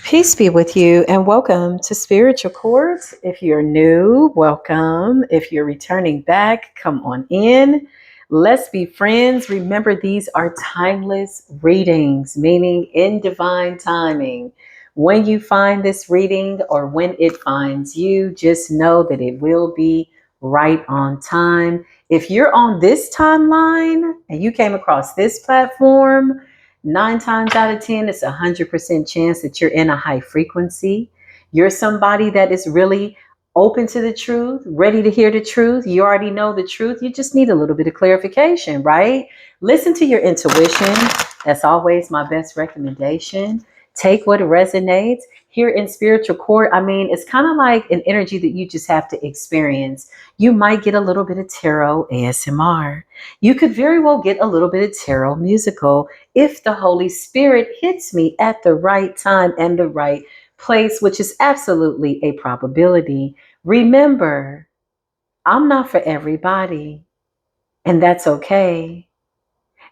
Peace be with you and welcome to Spiritual Chords. If you're new, welcome. If you're returning back, come on in. Let's be friends. Remember, these are timeless readings, meaning in divine timing. When you find this reading or when it finds you, just know that it will be right on time. If you're on this timeline and you came across this platform, 9 times out of 10, it's 100% chance that you're in a high frequency. You're somebody that is really open to the truth, ready to hear the truth. You already know the truth. You just need a little bit of clarification, right? Listen to your intuition. That's always my best recommendation. Take what resonates. Here in spiritual court, it's kind of like an energy that you just have to experience. You might get a little bit of tarot ASMR. You could very well get a little bit of tarot musical if the Holy Spirit hits me at the right time and the right place, which is absolutely a probability. Remember, I'm not for everybody, and that's okay.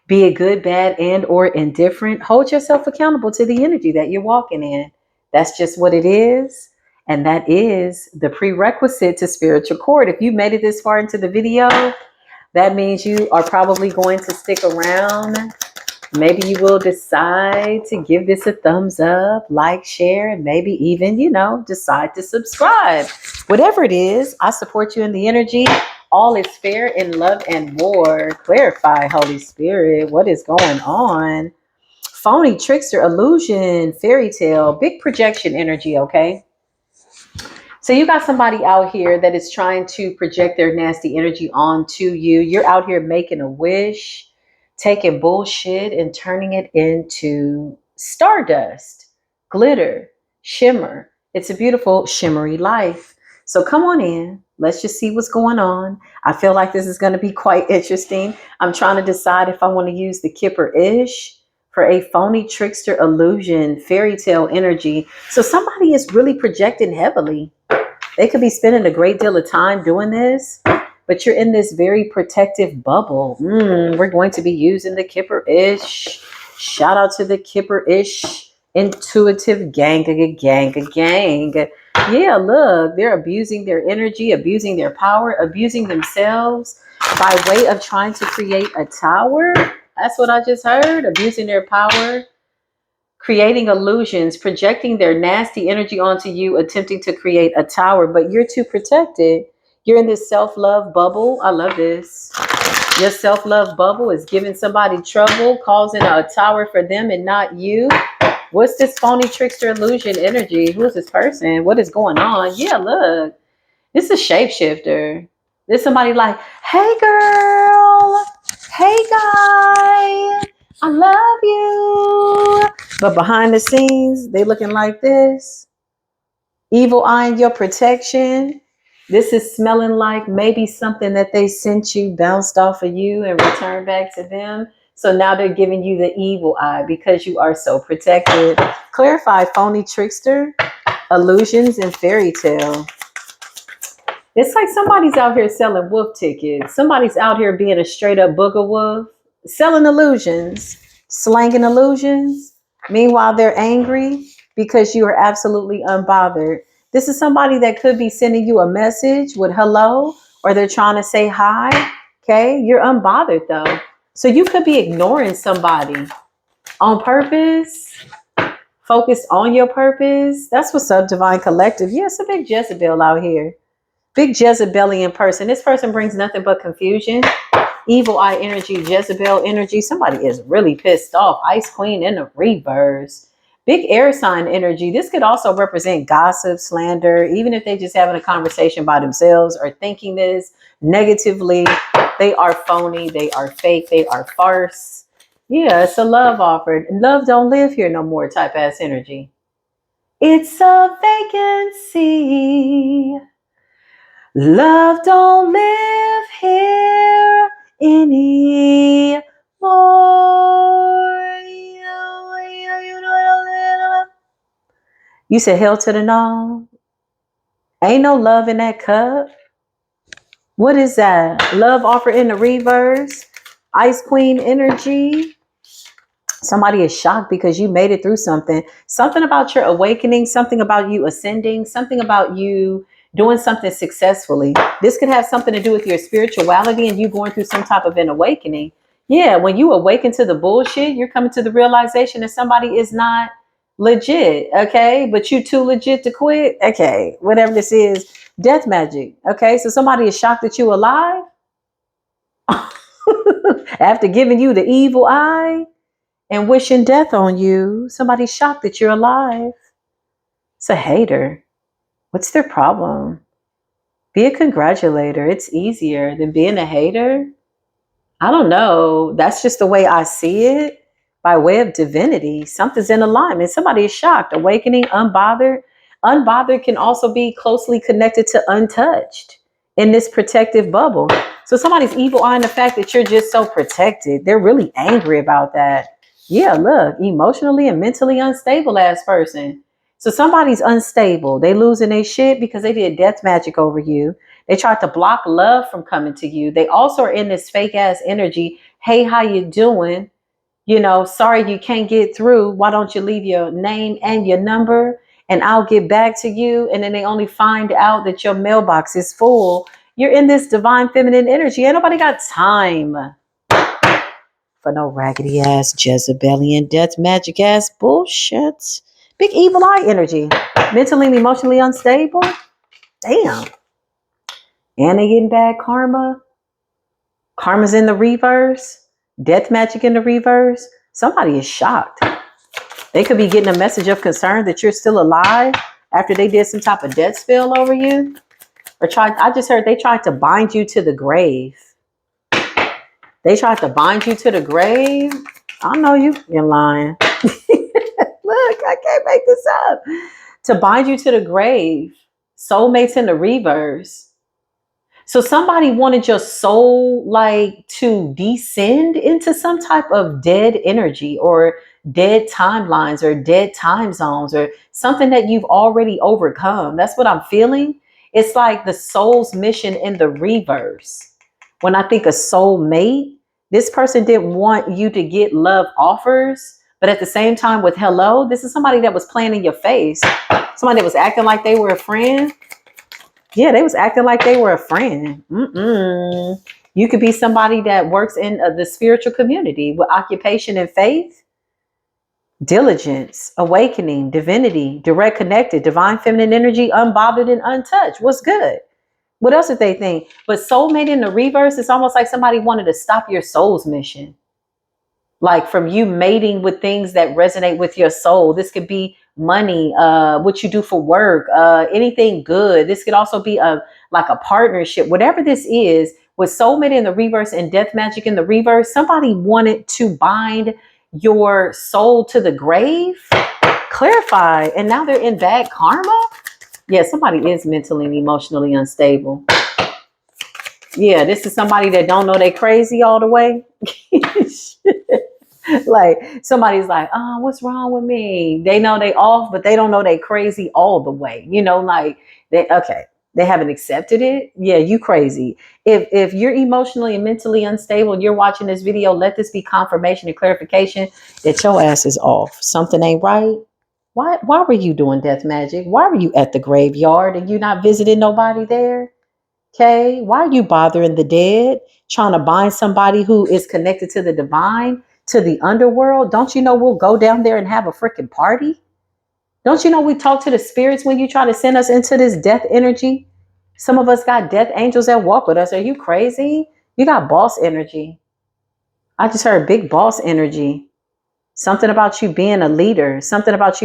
Be it good, bad, and or indifferent. Hold yourself accountable to the energy that you're walking in. That's just what it is. And that is the prerequisite to spiritual court. If you made it this far into the video, that means you are probably going to stick around. Maybe you will decide to give this a thumbs up, like, share, and maybe even, decide to subscribe. Whatever it is, I support you in the energy. All is fair in love and war. Clarify, Holy Spirit, what is going on? Phony, trickster, illusion, fairy tale, big projection energy, okay? So you got somebody out here that is trying to project their nasty energy onto you. You're out here making a wish, taking bullshit and turning it into stardust, glitter, shimmer. It's a beautiful shimmery life. So come on in. Let's just see what's going on. I feel like this is going to be quite interesting. I'm trying to decide if I want to use the Kipper-ish for a phony, trickster, illusion, fairy tale energy. So somebody is really projecting heavily. They could be spending a great deal of time doing this, but you're in this very protective bubble. We're going to be using the Kipper-ish. Shout out to the Kipper-ish intuitive gang. Yeah, look, they're abusing their energy, abusing their power, abusing themselves by way of trying to create a tower. That's what I just heard. Abusing their power, creating illusions, projecting their nasty energy onto you, attempting to create a tower, but you're too protected. You're in this self-love bubble. I love this. Your self-love bubble is giving somebody trouble, causing a tower for them and not you. What's this phony trickster illusion energy? Who is this person? What is going on? Yeah, look. This is a shapeshifter. There's somebody like, hey girl, hey guy, I love you. But behind the scenes, they looking like this. Evil eyeing your protection. This is smelling like maybe something that they sent you bounced off of you and returned back to them. So now they're giving you the evil eye because you are so protected. Clarify, phony trickster, illusions, and fairy tale. It's like somebody's out here selling wolf tickets. Somebody's out here being a straight up booger wolf, selling illusions, slanging illusions. Meanwhile, they're angry because you are absolutely unbothered. This is somebody that could be sending you a message with hello, or they're trying to say hi. Okay, you're unbothered though. So you could be ignoring somebody on purpose, focused on your purpose. That's what's up, Divine Collective. Yeah, it's a big Jezebel out here. Big Jezebelian person. This person brings nothing but confusion. Evil eye energy, Jezebel energy. Somebody is really pissed off. Ice Queen in the reverse. Big air sign energy. This could also represent gossip, slander, even if they're just having a conversation by themselves or thinking this negatively. They are phony. They are fake. They are farce. Yeah, it's a love offer. Love don't live here no more type ass energy. It's a vacancy. Love don't live here anymore. You said hell to the no. Ain't no love in that cup. What is that? Love offer in the reverse. Ice Queen energy. Somebody is shocked because you made it through something about your awakening, something about you ascending, something about you doing something successfully. This could have something to do with your spirituality and you going through some type of an awakening. Yeah, when you awaken to the bullshit, you're coming to the realization that somebody is not legit, okay? But you too legit to quit, okay? Whatever this is, death magic, okay? So somebody is shocked that you alive after giving you the evil eye and wishing death on you. Somebody's shocked that you're alive. It's a hater. What's their problem? Be a congratulator. It's easier than being a hater. I don't know. That's just the way I see it. By way of divinity, something's in alignment. Somebody is shocked, awakening, unbothered. Unbothered can also be closely connected to untouched in this protective bubble. So somebody's evil eyeing the fact that you're just so protected. They're really angry about that. Yeah, look, emotionally and mentally unstable ass person. So somebody's unstable. They losing their shit because they did death magic over you. They tried to block love from coming to you. They also are in this fake ass energy. Hey, how you doing? You know, sorry you can't get through. Why don't you leave your name and your number and I'll get back to you? And then they only find out that your mailbox is full. You're in this divine feminine energy. Ain't nobody got time for no raggedy ass Jezebelian death magic ass bullshit. Big evil eye energy. Mentally and emotionally unstable. Damn. And they getting bad karma. Karma's in the reverse. Death magic in the reverse. Somebody is shocked. They could be getting a message of concern that you're still alive after they did some type of death spell over you. I just heard they tried to bind you to the grave. They tried to bind you to the grave. I know you're lying. Look, I can't make this up. To bind you to the grave. Soulmates in the reverse. So somebody wanted your soul like to descend into some type of dead energy or dead timelines or dead time zones or something that you've already overcome. That's what I'm feeling. It's like the soul's mission in the reverse. When I think of soulmate, this person didn't want you to get love offers, but at the same time with hello, this is somebody that was playing in your face. Somebody that was acting like they were a friend. Yeah, they was acting like they were a friend. You could be somebody that works in the spiritual community with occupation and faith, diligence, awakening, divinity, direct connected, divine feminine energy, unbothered and untouched. What's good? What else did they think? But soulmate in the reverse, it's almost like somebody wanted to stop your soul's mission. Like from you mating with things that resonate with your soul. This could be money, what you do for work, anything good. This could also be like a partnership. Whatever this is, with soulmate in the reverse and death magic in the reverse, somebody wanted to bind your soul to the grave. Clarify. And now they're in bad karma. Yeah, somebody is mentally and emotionally unstable. Yeah, this is somebody that don't know they crazy all the way. Like somebody's like, oh, what's wrong with me? They know they off, but they don't know they crazy all the way. You know, like they haven't accepted it. Yeah, you crazy. If you're emotionally and mentally unstable and you're watching this video, let this be confirmation and clarification that your ass is off. Something ain't right. Why were you doing death magic? Why were you at the graveyard and you not visiting nobody there? Okay, why are you bothering the dead? Trying to bind somebody who is connected to the divine, to the underworld? Don't you know we'll go down there and have a freaking party? Don't you know we talk to the spirits when you try to send us into this death energy? Some of us got death angels that walk with us. Are you crazy? You got boss energy. I just heard big boss energy. Something about you being a leader, something about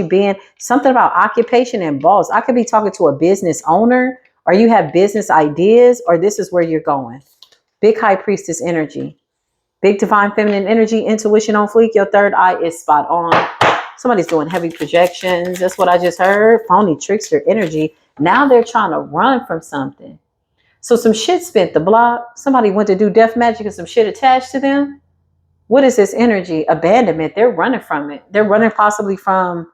occupation and boss. I could be talking to a business owner, or you have business ideas, or this is where you're going. Big high priestess energy, big divine feminine energy, intuition on fleek. Your third eye is spot on. Somebody's doing heavy projections. That's what I just heard. Phony trickster energy. Now they're trying to run from something. So some shit spent the block. Somebody went to do death magic and some shit attached to them. What is this energy? Abandonment. They're running from it. They're running possibly from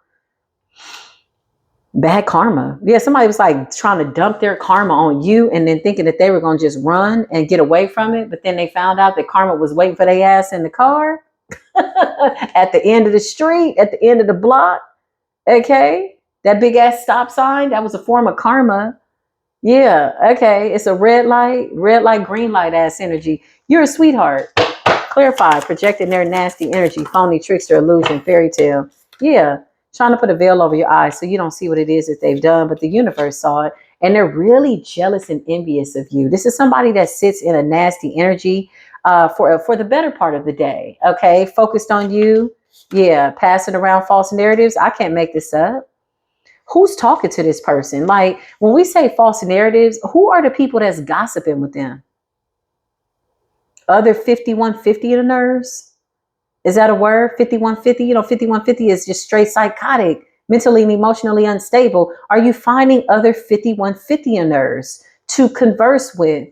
bad karma. Yeah, somebody was like trying to dump their karma on you and then thinking that they were going to just run and get away from it. But then they found out that karma was waiting for their ass in the car. At the end of the street, at the end of the block. Okay. That big ass stop sign, that was a form of karma. Yeah. Okay. It's a red light, green light ass energy. You're a sweetheart. Clarify, projecting their nasty energy, phony, trickster, illusion, fairy tale. Yeah, trying to put a veil over your eyes so you don't see what it is that they've done, but the universe saw it. And they're really jealous and envious of you. This is somebody that sits in a nasty energy for the better part of the day. Okay, focused on you. Yeah, passing around false narratives. I can't make this up. Who's talking to this person? Like when we say false narratives, who are the people that's gossiping with them? Other 5150 nerves? Is that a word? 5150? 5150 is just straight psychotic, mentally and emotionally unstable. Are you finding other 5150 nerves to converse with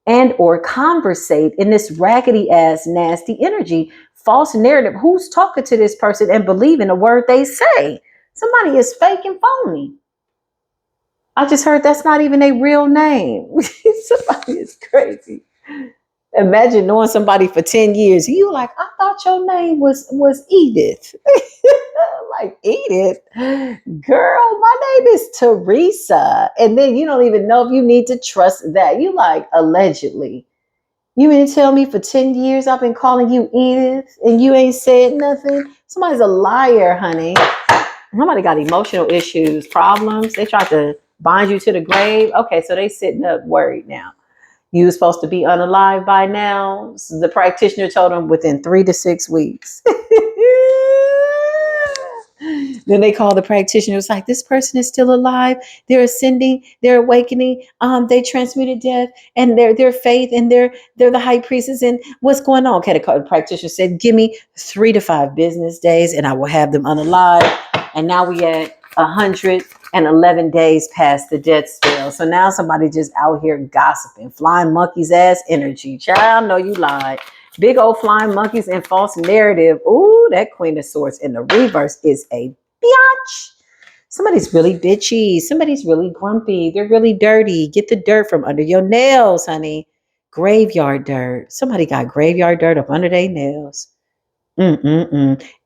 and or conversate in this raggedy ass nasty energy? False narrative. Who's talking to this person and believing a word they say? Somebody is fake and phony. I just heard that's not even a real name. Somebody is crazy. Imagine knowing somebody for 10 years. You like, I thought your name was Edith. Like, Edith? Girl, my name is Teresa. And then you don't even know if you need to trust that. You like, allegedly. You mean to tell me for 10 years I've been calling you Edith and you ain't said nothing? Somebody's a liar, honey. Somebody got emotional issues, problems. They tried to bind you to the grave. Okay, so they sitting up worried now. You were supposed to be unalive by now. So the practitioner told them within 3 to 6 weeks. Then they called the practitioner. It was like, this person is still alive. They're ascending. They're awakening. They transmuted death and their faith and they're the high priestess. And what's going on? Okay, the practitioner said, give me 3 to 5 business days and I will have them unalive. And now we at 111 days past the death spell. So now somebody just out here gossiping, flying monkeys ass energy. Child, no, you lied. Big old flying monkeys and false narrative. Ooh, that Queen of Swords in the reverse is a biatch. Somebody's really bitchy. Somebody's really grumpy. They're really dirty. Get the dirt from under your nails, honey. Graveyard dirt. Somebody got graveyard dirt up under their nails.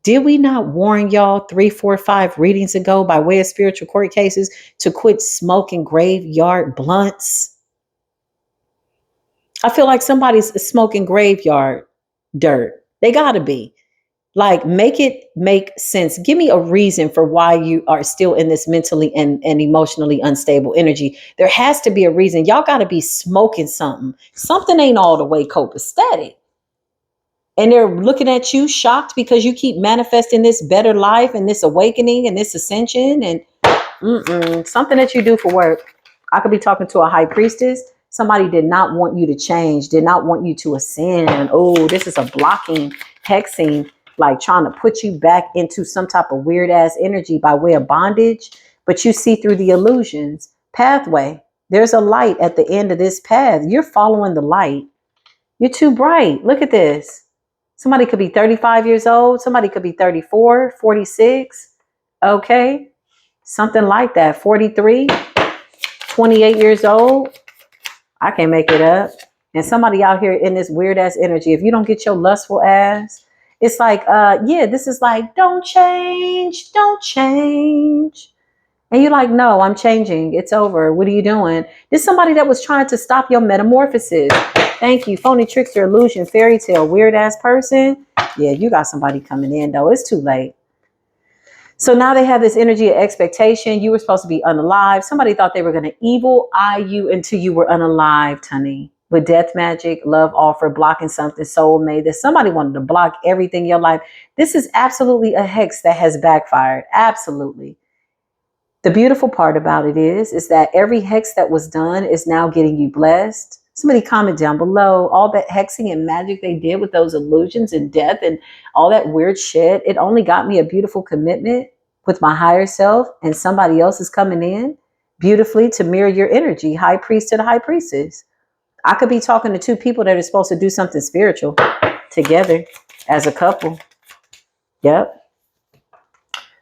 Did we not warn y'all 3, 4, 5 readings ago by way of spiritual court cases to quit smoking graveyard blunts? I feel like somebody's smoking graveyard dirt. They gotta be. Like, make it make sense. Give me a reason for why you are still in this mentally and emotionally unstable energy. There has to be a reason. Y'all gotta be smoking something. Something ain't all the way copacetic. And they're looking at you shocked because you keep manifesting this better life and this awakening and this ascension and something that you do for work. I could be talking to a high priestess. Somebody did not want you to change, did not want you to ascend. Oh, this is a blocking, hexing, like trying to put you back into some type of weird ass energy by way of bondage. But you see through the illusions. Pathway. There's a light at the end of this path. You're following the light. You're too bright. Look at this. Somebody could be 35 years old. Somebody could be 34, 46. Okay. Something like that. 43, 28 years old. I can't make it up. And somebody out here in this weird ass energy, if you don't get your lustful ass, it's like, yeah, this is like, don't change, don't change. And you're like, no, I'm changing. It's over. What are you doing? This is somebody that was trying to stop your metamorphosis. Thank you. Phony, trickster, illusion, fairy tale, weird ass person. Yeah, you got somebody coming in though. It's too late. So now they have this energy of expectation. You were supposed to be unalive. Somebody thought they were going to evil eye you until you were unalived, honey. With death magic, love offer, blocking something, soulmate. That somebody wanted to block everything in your life. This is absolutely a hex that has backfired. Absolutely. The beautiful part about it is that every hex that was done is now getting you blessed. Somebody comment down below all that hexing and magic they did with those illusions and death and all that weird shit. It only got me a beautiful commitment with my higher self, and somebody else is coming in beautifully to mirror your energy, high priest to the high priestess. I could be talking to 2 people that are supposed to do something spiritual together as a couple. Yep.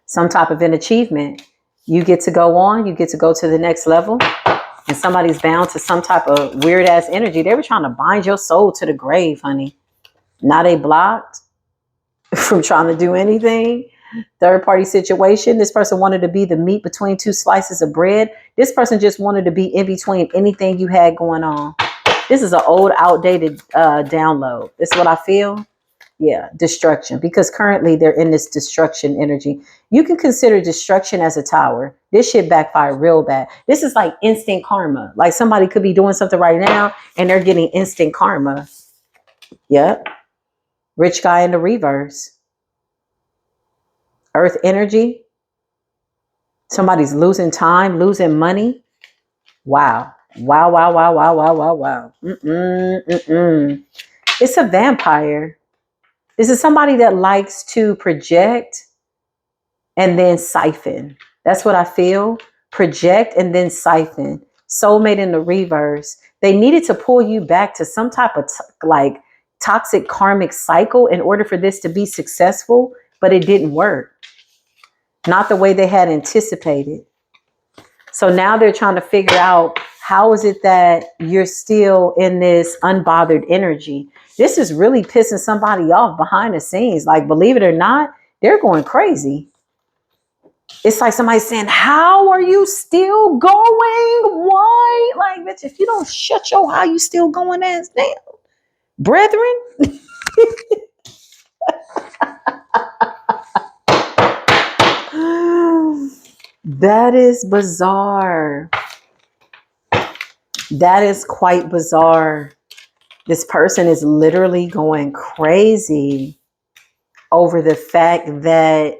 Some type of an achievement. You get to go on, you get to go to the next level, and somebody's bound to some type of weird ass energy. They were trying to bind your soul to the grave, honey. Now they blocked. from trying to do anything. Third party situation. This person wanted to be the meat between two slices of bread. This person just wanted to be in between anything you had going on. This is an old, outdated download. This is what I feel. Yeah, destruction. Because currently they're in this destruction energy. You can consider destruction as a tower. This shit backfired real bad. This is like instant karma. Like somebody could be doing something right now and they're getting instant karma. Yep. Rich guy in the reverse. Earth energy. Somebody's losing time, losing money. Wow. Wow, wow, wow, wow, wow, wow, wow. It's a vampire. This is somebody that likes to project and then siphon. That's what I feel. Project and then siphon. Soulmate in the reverse. They needed to pull you back to some type of like toxic karmic cycle in order for this to be successful, but it didn't work. Not the way they had anticipated. So now they're trying to figure out, how is it that you're still in this unbothered energy? This is really pissing somebody off behind the scenes. Like, believe it or not, they're going crazy. It's like somebody saying, how are you still going? Why? Like, bitch, if you don't shut your how you still going ass down, brethren. That is bizarre. That is quite bizarre. This person is literally going crazy over the fact that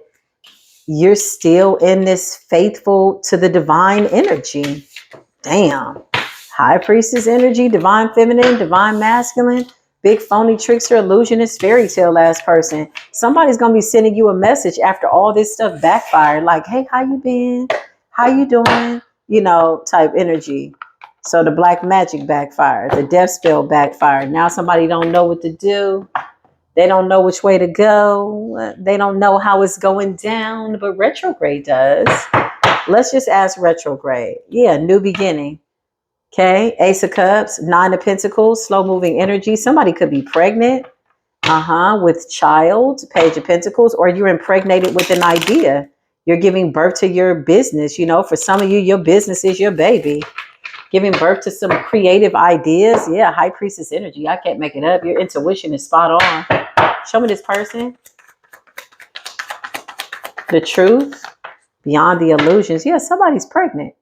you're still in this faithful to the divine energy. Damn. High priestess energy, divine feminine, divine masculine, big phony trickster, illusionist, fairy tale ass person. Somebody's going to be sending you a message after all this stuff backfired. Like, hey, how you been? How you doing? You know, type energy. So the black magic backfired. The death spell backfired. Now somebody don't know what to do. They don't know which way to go. They don't know how it's going down. But retrograde does. Let's just ask retrograde. Yeah, new beginning. Okay, Ace of Cups, Nine of Pentacles, slow moving energy. Somebody could be pregnant, with child, Page of Pentacles, or you're impregnated with an idea. You're giving birth to your business. You know, for some of you, your business is your baby. Giving birth to some creative ideas. Yeah, High Priestess energy. I can't make it up. Your intuition is spot on. Show me this person. The truth beyond the illusions. Yeah, somebody's pregnant.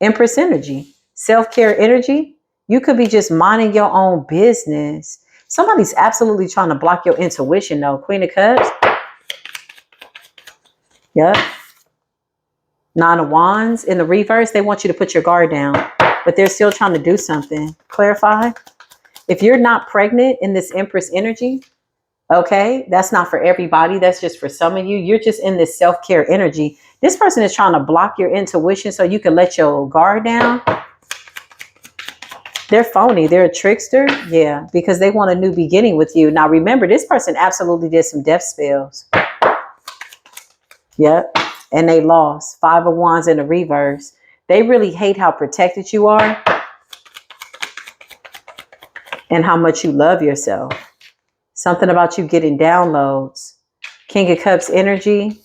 Empress energy. Self-care energy. You could be just minding your own business. Somebody's absolutely trying to block your intuition though. Queen of Cups. Yep. Nine of Wands in the reverse. They want you to put your guard down, but they're still trying to do something. Clarify. If you're not pregnant in this Empress energy, okay, that's not for everybody. That's just for some of you. You're just in this self-care energy. This person is trying to block your intuition so you can let your guard down. They're phony. They're a trickster. Yeah, because they want a new beginning with you. Now, remember, this person absolutely did some death spells. Yep. And they lost. Five of Wands in the reverse. They really hate how protected you are and how much you love yourself. Something about you getting downloads. King of Cups energy.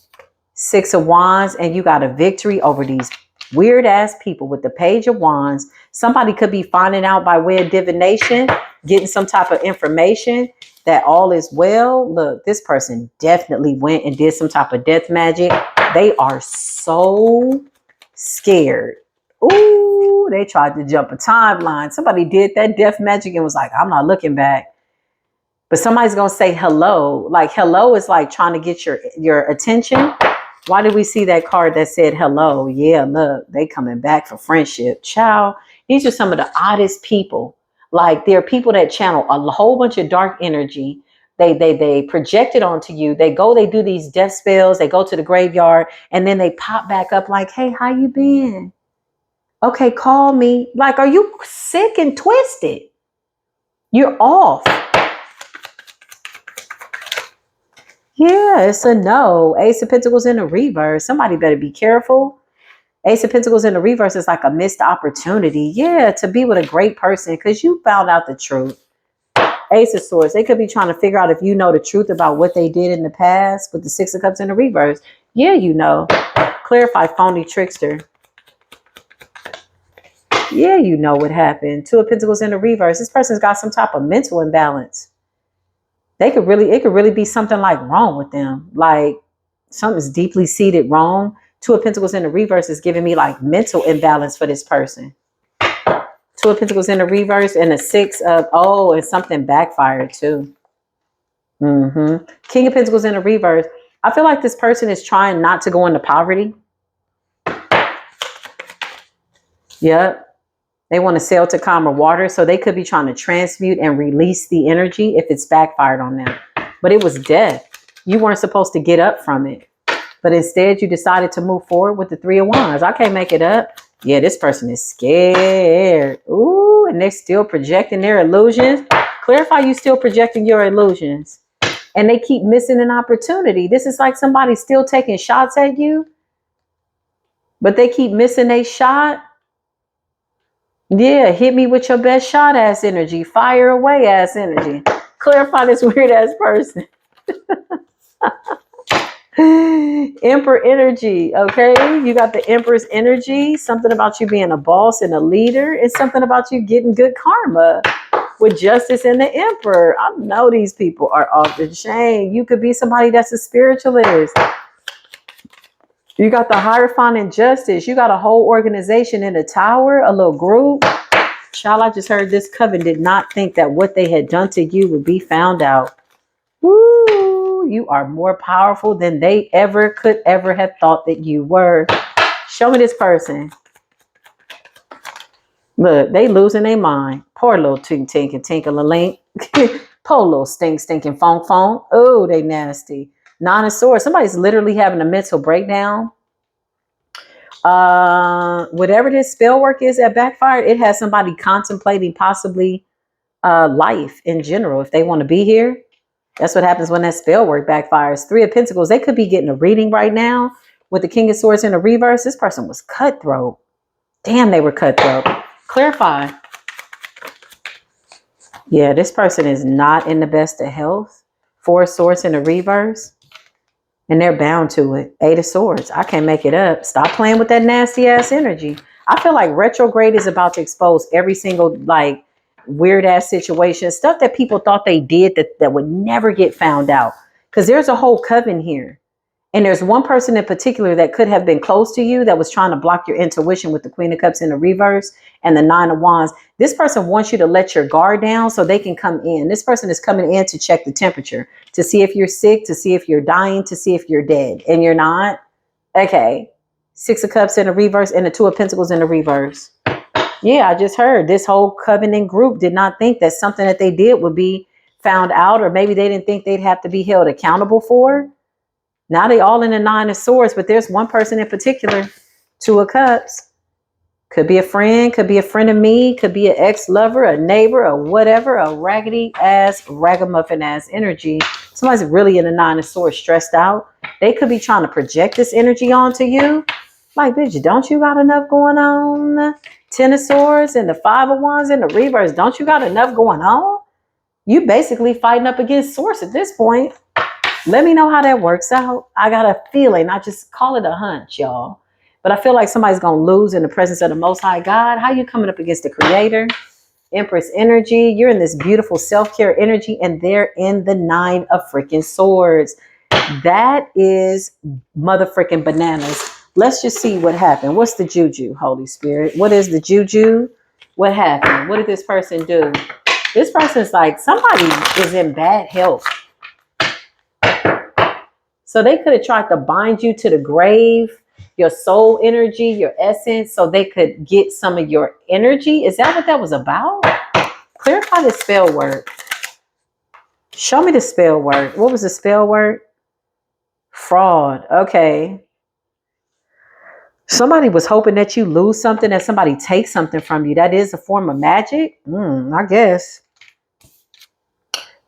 Six of Wands. And you got a victory over these weird ass people with the Page of Wands. Somebody could be finding out by way of divination, getting some type of information that all is well. Look, this person definitely went and did some type of death magic. They are so scared. Ooh, they tried to jump a timeline. Somebody did that death magic and was like, I'm not looking back. But somebody's going to say hello. Like hello is like trying to get your attention. Why did we see that card that said hello? Yeah, look, they coming back for friendship. Ciao. These are some of the oddest people. Like there are people that channel a whole bunch of dark energy. They project it onto you. They do these death spells. They go to the graveyard and then they pop back up like, hey, how you been? Okay, call me. Like, are you sick and twisted? You're off. Yeah, it's a no. Ace of Pentacles in the reverse. Somebody better be careful. Ace of Pentacles in the reverse is like a missed opportunity. Yeah, to be with a great person because you found out the truth. Ace of Swords. They could be trying to figure out if you know the truth about what they did in the past with the Six of Cups in the reverse. Yeah, you know. Clarify, phony trickster. Yeah, you know what happened. Two of Pentacles in the reverse. This person's got some type of mental imbalance. It could really be something like wrong with them. Like something's deeply seated wrong. Two of Pentacles in the reverse is giving me like mental imbalance for this person. Two of Pentacles in the reverse and a six of, oh, and something backfired too. King of Pentacles in the reverse. I feel like this person is trying not to go into poverty. Yep. They want to sail to calmer water. So they could be trying to transmute and release the energy if it's backfired on them. But it was death. You weren't supposed to get up from it. But instead you decided to move forward with the Three of Wands. I can't make it up. Yeah, this person is scared. Ooh, and they're still projecting their illusions. Clarify, you still projecting your illusions. And they keep missing an opportunity. This is like somebody still taking shots at you. But they keep missing a shot. Yeah, hit me with your best shot ass energy. Fire away ass energy. Clarify this weird ass person. Emperor energy, okay? You got the Empress energy. Something about you being a boss and a leader. It's something about you getting good karma with Justice and the Emperor. I know these people are off the chain. You could be somebody that's a spiritualist. You got the Hierophant and Justice. You got a whole organization in the tower, a little group. Child, I just heard this coven did not think that what they had done to you would be found out. Woo, you are more powerful than they could ever have thought that you were. Show me this person. Look, they losing their mind. Poor little tink and tinkle-a-link. Poor little stinking fong. Oh, they nasty. Nine of Swords. Somebody's literally having a mental breakdown. Whatever this spell work is that backfired, it has somebody contemplating possibly life in general. If they want to be here, that's what happens when that spell work backfires. Three of Pentacles. They could be getting a reading right now with the King of Swords in the reverse. This person was cutthroat. Damn, they were cutthroat. Clarify. Yeah, this person is not in the best of health. Four of Swords in the reverse. And they're bound to it. Eight of Swords. I can't make it up. Stop playing with that nasty ass energy. I feel like retrograde is about to expose every single like weird ass situation. Stuff that people thought they did that would never get found out. Because there's a whole coven here. And there's one person in particular that could have been close to you that was trying to block your intuition with the Queen of Cups in the reverse and the Nine of Wands. This person wants you to let your guard down so they can come in. This person is coming in to check the temperature, to see if you're sick, to see if you're dying, to see if you're dead. And you're not? Okay. Six of Cups in the reverse and the Two of Pentacles in the reverse. Yeah, I just heard this whole covenant group did not think that something that they did would be found out, or maybe they didn't think they'd have to be held accountable for. Now they all in the Nine of Swords, but there's one person in particular, Two of Cups. Could be a friend of me, could be an ex-lover, a neighbor, or whatever, a raggedy ass, ragamuffin ass energy. Somebody's really in the Nine of Swords, stressed out. They could be trying to project this energy onto you. Like, bitch, don't you got enough going on? Ten of Swords and the Five of Wands in the reverse. Don't you got enough going on? You basically fighting up against Source at this point. Let me know how that works out. I got a feeling. I just call it a hunch, y'all. But I feel like somebody's going to lose in the presence of the Most High God. How you coming up against the Creator? Empress energy. You're in this beautiful self-care energy. And they're in the Nine of freaking Swords. That is mother freaking bananas. Let's just see what happened. What's the juju, Holy Spirit? What is the juju? What happened? What did this person do? This person's like, somebody is in bad health. So they could have tried to bind you to the grave, your soul energy, your essence, so they could get some of your energy. Is that what that was about? Clarify the spell word. Show me the spell word. What was the spell word? Fraud. Okay. Somebody was hoping that you lose something, that somebody takes something from you. That is a form of magic? I guess.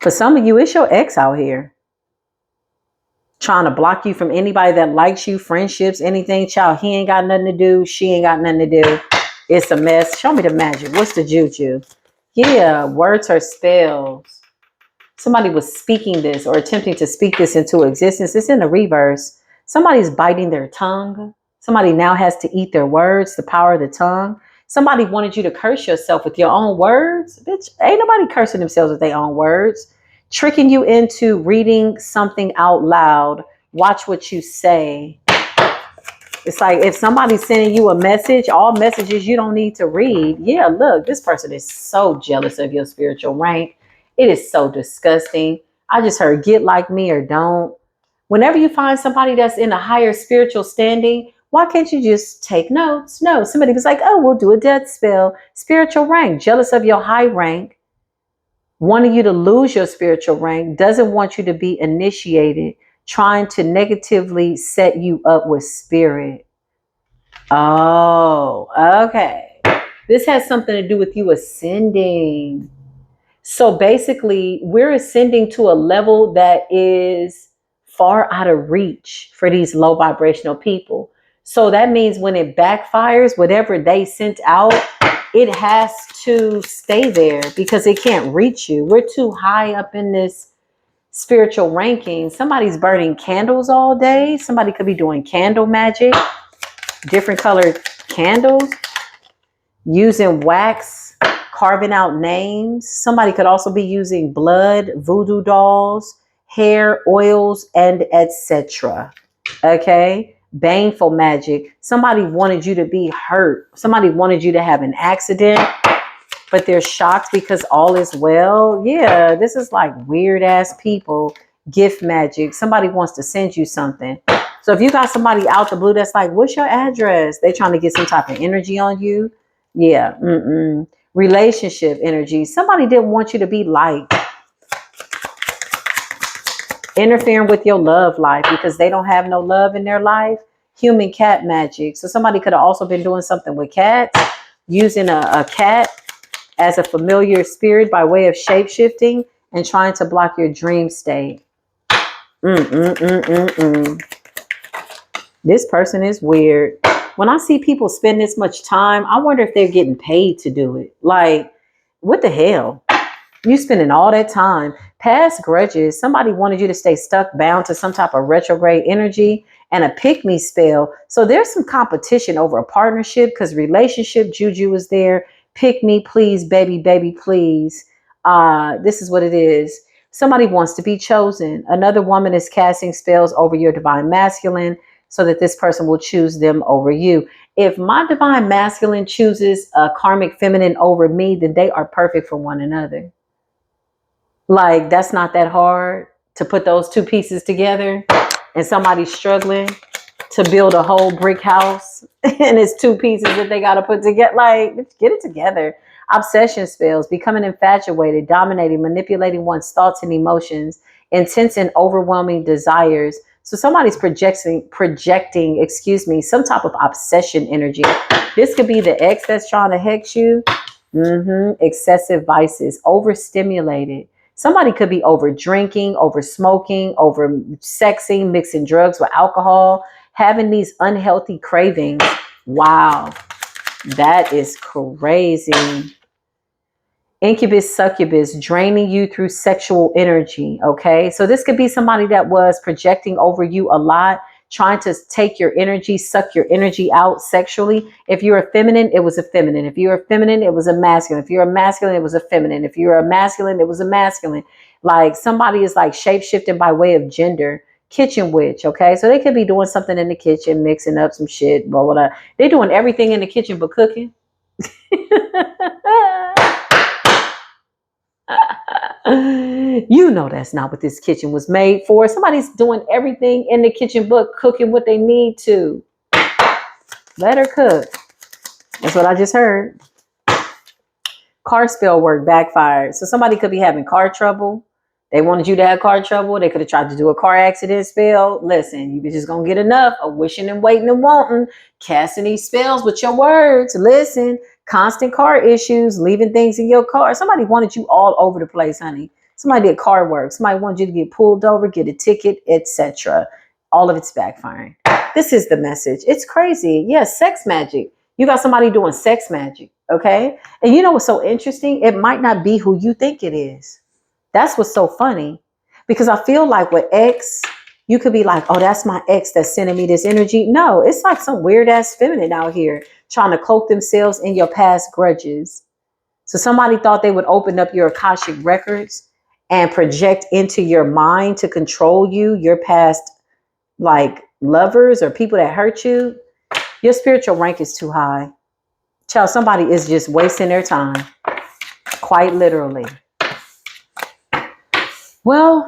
For some of you, it's your ex out here. Trying to block you from anybody that likes you, friendships, anything. Child, he ain't got nothing to do. She ain't got nothing to do. It's a mess. Show me the magic. What's the juju? Yeah, words are spells. Somebody was speaking this or attempting to speak this into existence. It's in the reverse. Somebody's biting their tongue. Somebody now has to eat their words, the power of the tongue. Somebody wanted you to curse yourself with your own words. Bitch, ain't nobody cursing themselves with their own words. Tricking you into reading something out loud. Watch what you say. It's like if somebody's sending you a message, all messages you don't need to read. Yeah, look, this person is so jealous of your spiritual rank. It is so disgusting. I just heard get like me or don't. Whenever you find somebody that's in a higher spiritual standing, why can't you just take notes? No, somebody was like, oh, we'll do a death spell. Spiritual rank, jealous of your high rank, wanting you to lose your spiritual rank, doesn't want you to be initiated, trying to negatively set you up with spirit. Oh, okay. This has something to do with you ascending. So basically, we're ascending to a level that is far out of reach for these low vibrational people. So that means when it backfires, whatever they sent out, it has to stay there because it can't reach you. We're too high up in this spiritual ranking. Somebody's burning candles all day. Somebody could be doing candle magic, different colored candles, using wax, carving out names. Somebody could also be using blood, voodoo dolls, hair, oils, and etc. Okay? Baneful magic. Somebody wanted you to be hurt. Somebody wanted you to have an accident, but they're shocked because all is well. Yeah, this is like weird ass people. Gift magic. Somebody wants to send you something. So if you got somebody out the blue that's like, what's your address? They trying to get some type of energy on you. Yeah. Relationship energy. Somebody didn't want you to be liked. Interfering with your love life because they don't have no love in their life. Human cat magic. So somebody could have also been doing something with cats, using a cat as a familiar spirit by way of shape-shifting and trying to block your dream state. This person is weird. When I see people spend this much time, I wonder if they're getting paid to do it. Like, what the hell? You spending all that time. Past grudges. Somebody wanted you to stay stuck, bound to some type of retrograde energy and a pick-me spell. So there's some competition over a partnership because relationship juju is there. Pick me, please, baby, baby, please. This is what it is. Somebody wants to be chosen. Another woman is casting spells over your divine masculine so that this person will choose them over you. If my divine masculine chooses a karmic feminine over me, then they are perfect for one another. Like, that's not that hard to put those two pieces together, and somebody's struggling to build a whole brick house and it's two pieces that they got to put together. Like, get it together. Obsession spells, becoming infatuated, dominating, manipulating one's thoughts and emotions, intense and overwhelming desires. So somebody's projecting, some type of obsession energy. This could be the ex that's trying to hex you. Excessive vices, overstimulated. Somebody could be over drinking, over smoking, over sexing, mixing drugs with alcohol, having these unhealthy cravings. Wow, that is crazy. Incubus, succubus, draining you through sexual energy. Okay, so this could be somebody that was projecting over you a lot, trying to take your energy, suck your energy out sexually. If you're a feminine, it was a feminine. If you're a feminine, it was a masculine. If you're a masculine, it was a feminine. If you're a masculine, it was a masculine. Like, somebody is like shape-shifting by way of gender. Kitchen witch. Okay, so they could be doing something in the kitchen, mixing up some shit, blah, blah, blah. They're doing everything in the kitchen but cooking. You know that's not what this kitchen was made for. Somebody's doing everything in the kitchen but cooking what they need to. Let her cook. That's what I just heard. Car spell work backfired. So somebody could be having car trouble. They wanted you to have car trouble. They could have tried to do a car accident spell. Listen, you just gonna get enough of wishing and waiting and wanting, casting these spells with your words. Listen, constant car issues, leaving things in your car. Somebody wanted you all over the place, honey. Somebody did car work. Somebody wanted you to get pulled over, get a ticket, etc. All of it's backfiring. This is the message. It's crazy. Yes, sex magic. You got somebody doing sex magic, okay? And you know what's so interesting? It might not be who you think it is. That's what's so funny. Because I feel like with X, you could be like, oh, that's my ex that's sending me this energy. No, it's like some weird ass feminine out here trying to cloak themselves in your past grudges. So somebody thought they would open up your Akashic records and project into your mind to control you, your past like lovers or people that hurt you. Your spiritual rank is too high. Child, somebody is just wasting their time. Quite literally. Well,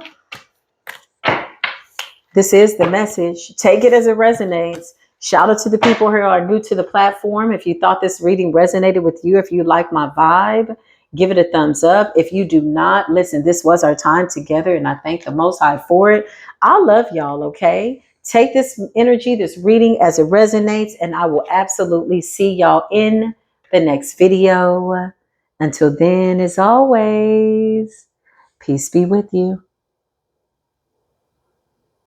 this is the message. Take it as it resonates. Shout out to the people who are new to the platform. If you thought this reading resonated with you, if you like my vibe, give it a thumbs up. If you do not, listen, this was our time together and I thank the Most High for it. I love y'all, okay? Take this energy, this reading as it resonates, and I will absolutely see y'all in the next video. Until then, as always, peace be with you.